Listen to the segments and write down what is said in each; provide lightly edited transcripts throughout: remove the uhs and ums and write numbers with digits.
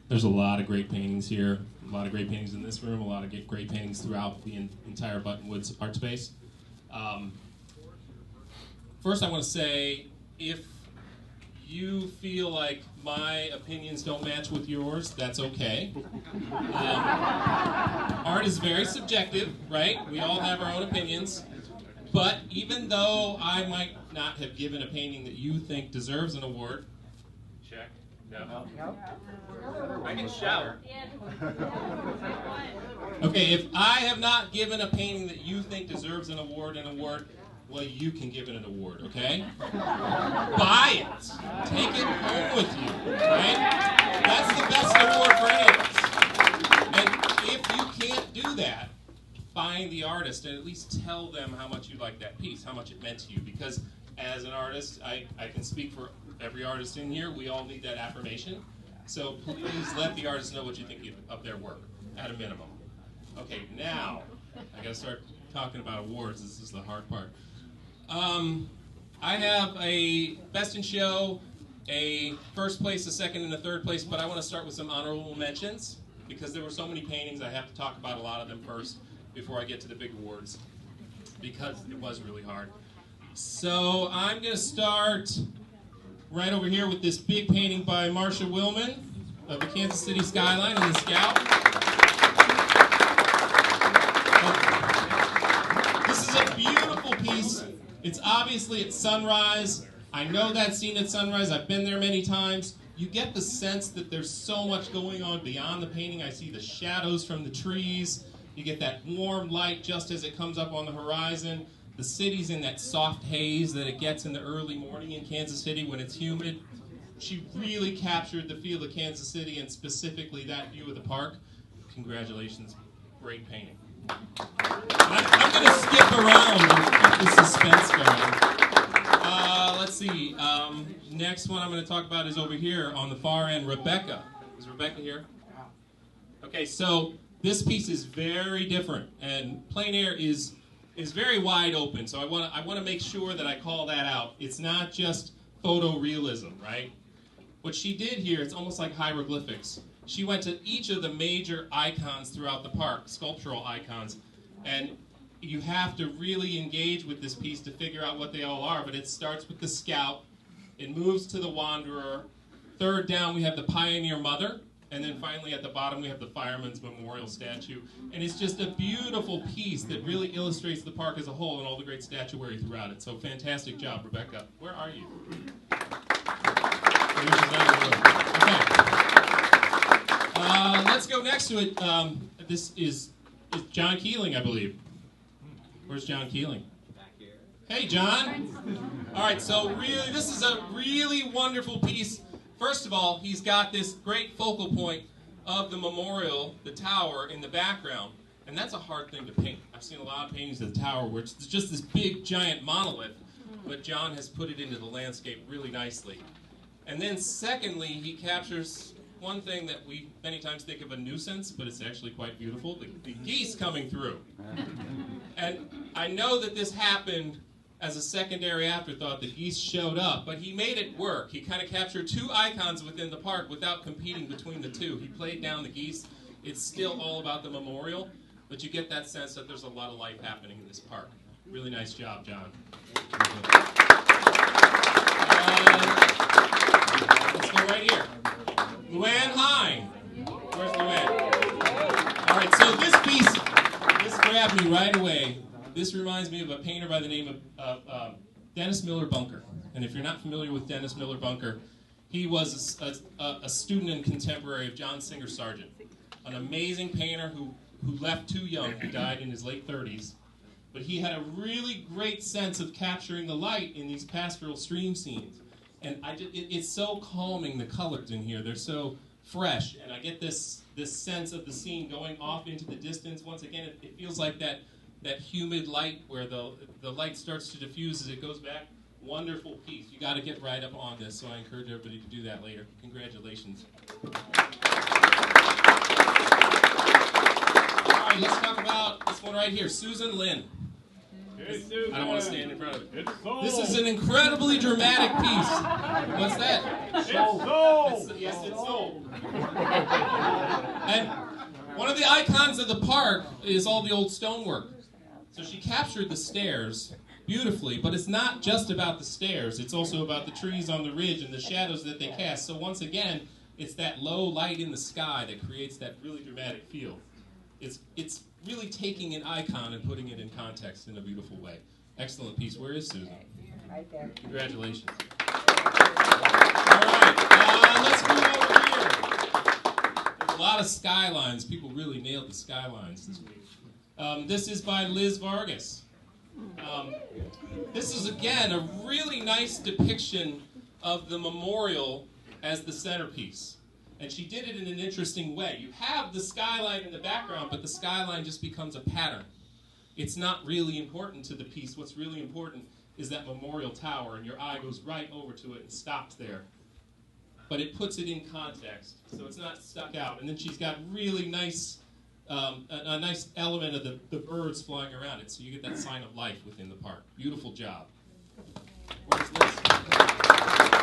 There's a lot of great paintings here, a lot of great paintings in this room, a lot of great paintings throughout the entire Buttonwoods art space. First, I want to say, if you feel like my opinions don't match with yours, that's okay. Art is very subjective, right? We all have our own opinions. But even though I might not have given a painting that you think deserves an award, check. No. I can shout. Okay, if I have not given a painting that you think deserves an award, well, you can give it an award, okay? Buy it. Take it home with you, right? That's the best award for any of us. And if you can't do that, find the artist and at least tell them how much you like that piece, how much it meant to you. Because as an artist, I can speak for every artist in here, we all need that affirmation. So please let the artist know what you think of their work, at a minimum. Okay, now, I gotta start talking about awards. This is the hard part. I have a best in show, a first place, a second, and a third place, but I want to start with some honorable mentions because there were so many paintings. I have to talk about a lot of them first before I get to the big awards because it was really hard. So I'm going to start right over here with this big painting by Marcia Willman of the Kansas City skyline in the Scout. This is a beautiful piece. It's obviously at sunrise. I know that scene at sunrise. I've been there many times. You get the sense that there's so much going on beyond the painting. I see the shadows from the trees. You get that warm light just as it comes up on the horizon. The city's in that soft haze that it gets in the early morning in Kansas City when it's humid. She really captured the feel of Kansas City and specifically that view of the park. Congratulations. Great painting. I'm going to skip around and keep the suspense going. Let's see. Next one I'm going to talk about is over here on the far end, Rebecca. Is Rebecca here? Okay, so this piece is very different, and plein air is very wide open. So I want to make sure that I call that out. It's not just photorealism, right? What she did here, it's almost like hieroglyphics. She went to each of the major icons throughout the park, sculptural icons, and you have to really engage with this piece to figure out what they all are, but it starts with the Scout, it moves to the Wanderer, third down we have the Pioneer Mother, and then finally at the bottom we have the Fireman's Memorial statue, and it's just a beautiful piece that really illustrates the park as a whole and all the great statuary throughout it. So fantastic job, Rebecca. Where are you? Okay. Let's go next to it. This is John Keeling, I believe. Where's John Keeling? Back here. Hey, John. All right, so really, this is a really wonderful piece. First of all, he's got this great focal point of the memorial, the tower, in the background. And that's a hard thing to paint. I've seen a lot of paintings of the tower where it's just this big, giant monolith. But John has put it into the landscape really nicely. And then secondly, he captures one thing that we many times think of a nuisance, but it's actually quite beautiful, the geese coming through. And I know that this happened as a secondary afterthought. The geese showed up, but he made it work. He kind of captured two icons within the park without competing between the two. He played down the geese. It's still all about the memorial, but you get that sense that there's a lot of life happening in this park. Really nice job, John. Let's go right here. Luann Hine. Where's Luann? All right, so this piece, this grabbed me right away. This reminds me of a painter by the name of Dennis Miller Bunker. And if you're not familiar with Dennis Miller Bunker, he was a student and contemporary of John Singer Sargent, an amazing painter who left too young. He died in his late 30s. But he had a really great sense of capturing the light in these pastoral stream scenes. And it's so calming, the colors in here. They're so fresh. And I get this sense of the scene going off into the distance. Once again, it feels like that humid light where the light starts to diffuse as it goes back. Wonderful piece. You got to get right up on this, so I encourage everybody to do that later. Congratulations. All right, let's talk about this one right here, Susan Lynn. I don't want to stand in front of it. This is an incredibly dramatic piece. What's that? It's sold. Yes, it's sold. And one of the icons of the park is all the old stonework. So she captured the stairs beautifully, but it's not just about the stairs. It's also about the trees on the ridge and the shadows that they cast. So once again, it's that low light in the sky that creates that really dramatic feel. It's really taking an icon and putting it in context in a beautiful way. Excellent piece. Where is Susan? Right there. Congratulations. All right, let's move over here. There's a lot of skylines. People really nailed the skylines this week. This is by Liz Vargas. This is, again, a really nice depiction of the memorial as the centerpiece. And she did it in an interesting way. You have the skyline in the background, but the skyline just becomes a pattern. It's not really important to the piece. What's really important is that memorial tower, and your eye goes right over to it and stops there. But it puts it in context, so it's not stuck out. And then she's got really nice, a nice element of the birds flying around it, so you get that sign of life within the park. Beautiful job. Where's Liz?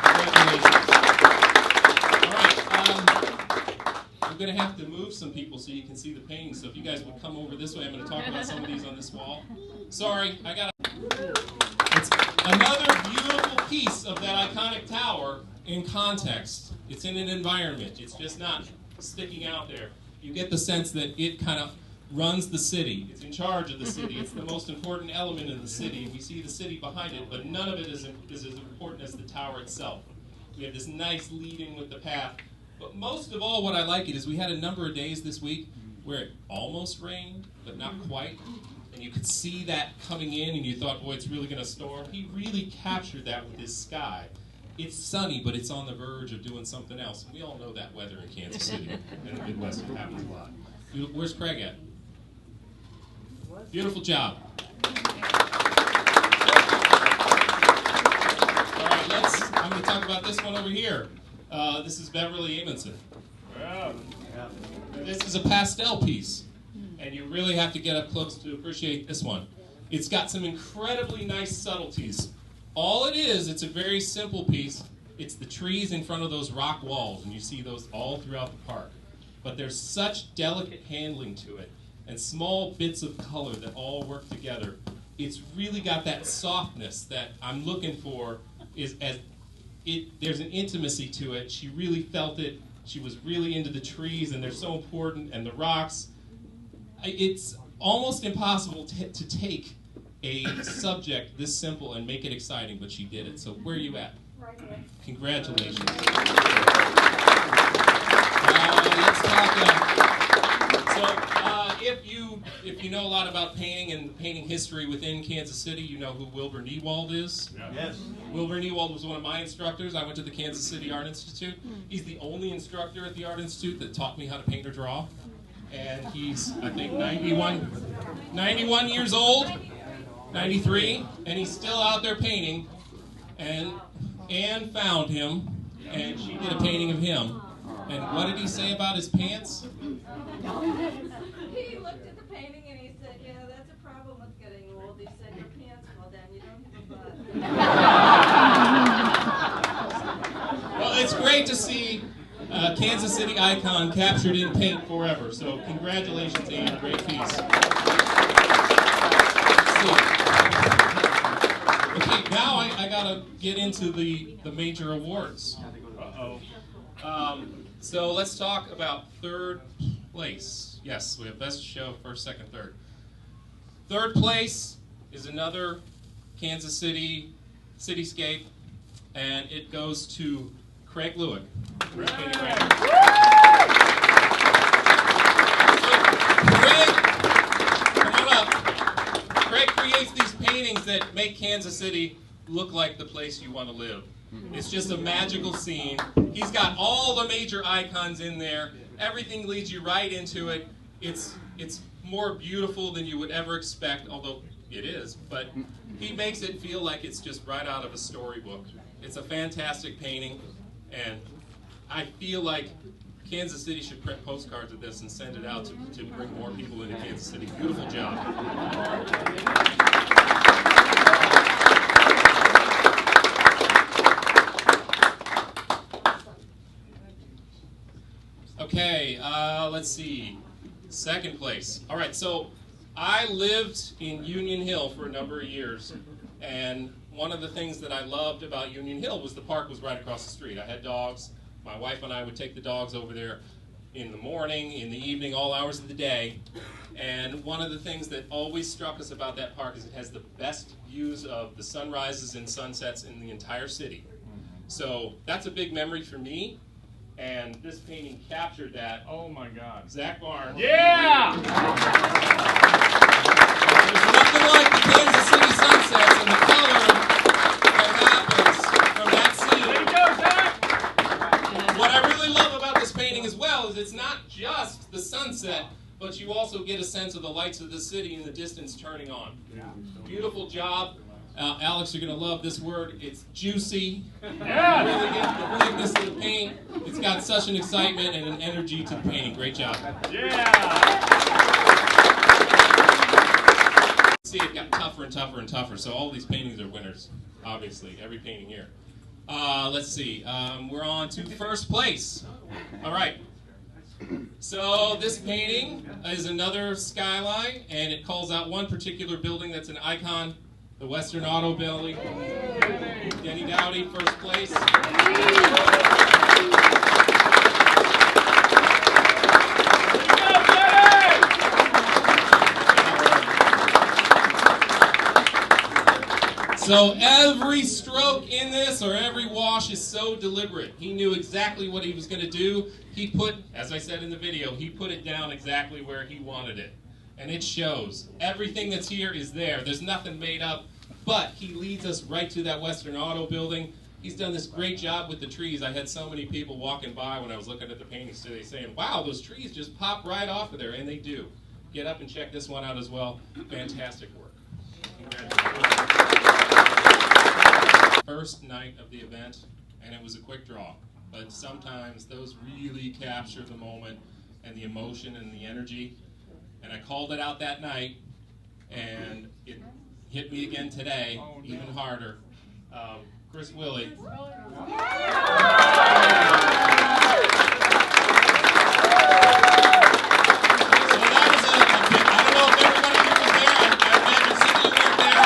Congratulations. All right, I'm going to have to move some people so you can see the paintings. So if you guys would come over this way, I'm going to talk about some of these on this wall. Sorry, it's another beautiful piece of that iconic tower in context. It's in an environment. It's just not sticking out there. You get the sense that it kind of runs the city. It's in charge of the city. It's the most important element in the city. We see the city behind it, but none of it is as important as the tower itself. We have this nice lead-in with the path. But most of all, what I like it is we had a number of days this week where it almost rained, but not quite. And you could see that coming in, and you thought, boy, it's really going to storm. He really captured that with his sky. It's sunny, but it's on the verge of doing something else. And we all know that weather in Kansas City and the Midwest. It happens a lot. Where's Craig at? Beautiful job. All right, I'm going to talk about this one over here. This is Beverly Amundsen. This is a pastel piece, and you really have to get up close to appreciate this one. It's got some incredibly nice subtleties. All it is, it's a very simple piece. It's the trees in front of those rock walls, and you see those all throughout the park. But there's such delicate handling to it, and small bits of color that all work together. It's really got that softness that I'm looking for. There's an intimacy to it. She really felt it. She was really into the trees, and they're so important, and the rocks. It's almost impossible to take a subject this simple and make it exciting, but she did it. So where are you at? Right here. Congratulations. Let's talk. If you know a lot about painting and painting history within Kansas City, you know who Wilbur Niewald is. Yes. Wilbur Niewald was one of my instructors. I went to the Kansas City Art Institute. He's the only instructor at the Art Institute that taught me how to paint or draw. And he's, I think, 91 years old, 93, and he's still out there painting. And Anne found him, and she did a painting of him. And what did he say about his pants? He looked at the painting and he said, yeah, that's a problem with getting old. He said, your pants, well then, you don't have a butt. Well, it's great to see Kansas City icon captured in paint forever. So congratulations, Anne. Great piece. Okay, now I got to get into the major awards. So let's talk about third place. Yes, we have best show, first, second, third. Third place is another Kansas City cityscape, and it goes to Craig Lewick. So, Craig, come on up. Craig creates these paintings that make Kansas City look like the place you want to live. It's just a magical scene. He's got all the major icons in there. Everything leads you right into it. It's more beautiful than you would ever expect, although it is. But he makes it feel like it's just right out of a storybook. It's a fantastic painting, and I feel like Kansas City should print postcards of this and send it out to bring more people into Kansas City. Beautiful job. Okay. Okay, let's see. Second place. All right, so I lived in Union Hill for a number of years, and one of the things that I loved about Union Hill was the park was right across the street. I had dogs. My wife and I would take the dogs over there in the morning, in the evening, all hours of the day. And one of the things that always struck us about that park is it has the best views of the sunrises and sunsets in the entire city. So that's a big memory for me. And this painting captured that. Oh my God. Zach Barnes. Yeah! There's nothing like the Kansas City sunsets and the color that happens from that scene. There you go, Zach! What I really love about this painting as well is it's not just the sunset, but you also get a sense of the lights of the city in the distance turning on. Beautiful job. Alex, you're going to love this word. It's juicy. Yeah. Really get the thickness of the paint. It's got such an excitement and an energy to the painting. Great job. Yeah. See, it got tougher and tougher and tougher. So all these paintings are winners, obviously. Every painting here. Let's see. We're on to first place. All right. So this painting is another skyline, and it calls out one particular building that's an icon. The Western Auto Building. Denny Dowdy, first place. So every stroke in this or every wash is so deliberate. He knew exactly what he was going to do. He put, as I said in the video, he put it down exactly where he wanted it. And it shows. Everything that's here is there. There's nothing made up. But he leads us right to that Western Auto Building. He's done this great job with the trees. I had so many people walking by when I was looking at the paintings today saying, wow, those trees just pop right off of there. And they do. Get up and check this one out as well. Fantastic work. Congratulations. First night of the event, and it was a quick draw. But sometimes those really capture the moment and the emotion and the energy. And I called it out that night, and it hit me again today, even harder. Chris Willie. So that was a bit, I don't know if everybody here was there. I imagine some of you weren't there.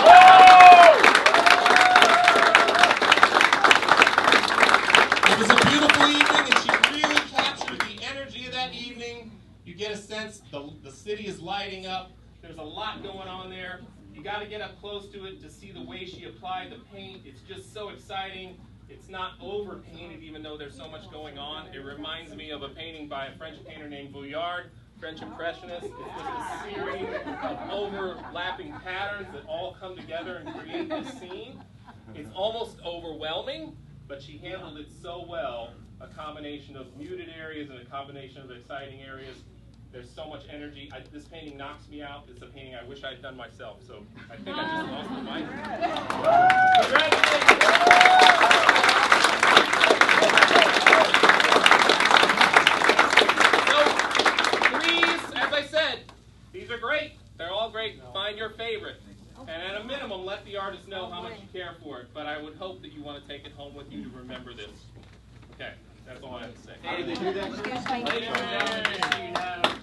It was a beautiful evening, and she really captured the energy of that evening. You get a sense the city is lighting up. There's a lot going on there. You got to get up close to it to see the way she applied the paint. It's just so exciting. It's not over-painted, even though there's so much going on. It reminds me of a painting by a French painter named Vuillard, French Impressionist. It's just a series of overlapping patterns that all come together and create this scene. It's almost overwhelming, but she handled it so well. A combination of muted areas and a combination of exciting areas. There's so much energy. This painting knocks me out. It's a painting I wish I had done myself. So I think I just lost the mic. So threes, as I said, these are great. They're all great. Find your favorite. And at a minimum, let the artist know how much you care for it. But I would hope that you want to take it home with you to remember this. Okay, that's all I have to say. How did they do that? Ladies and gentlemen,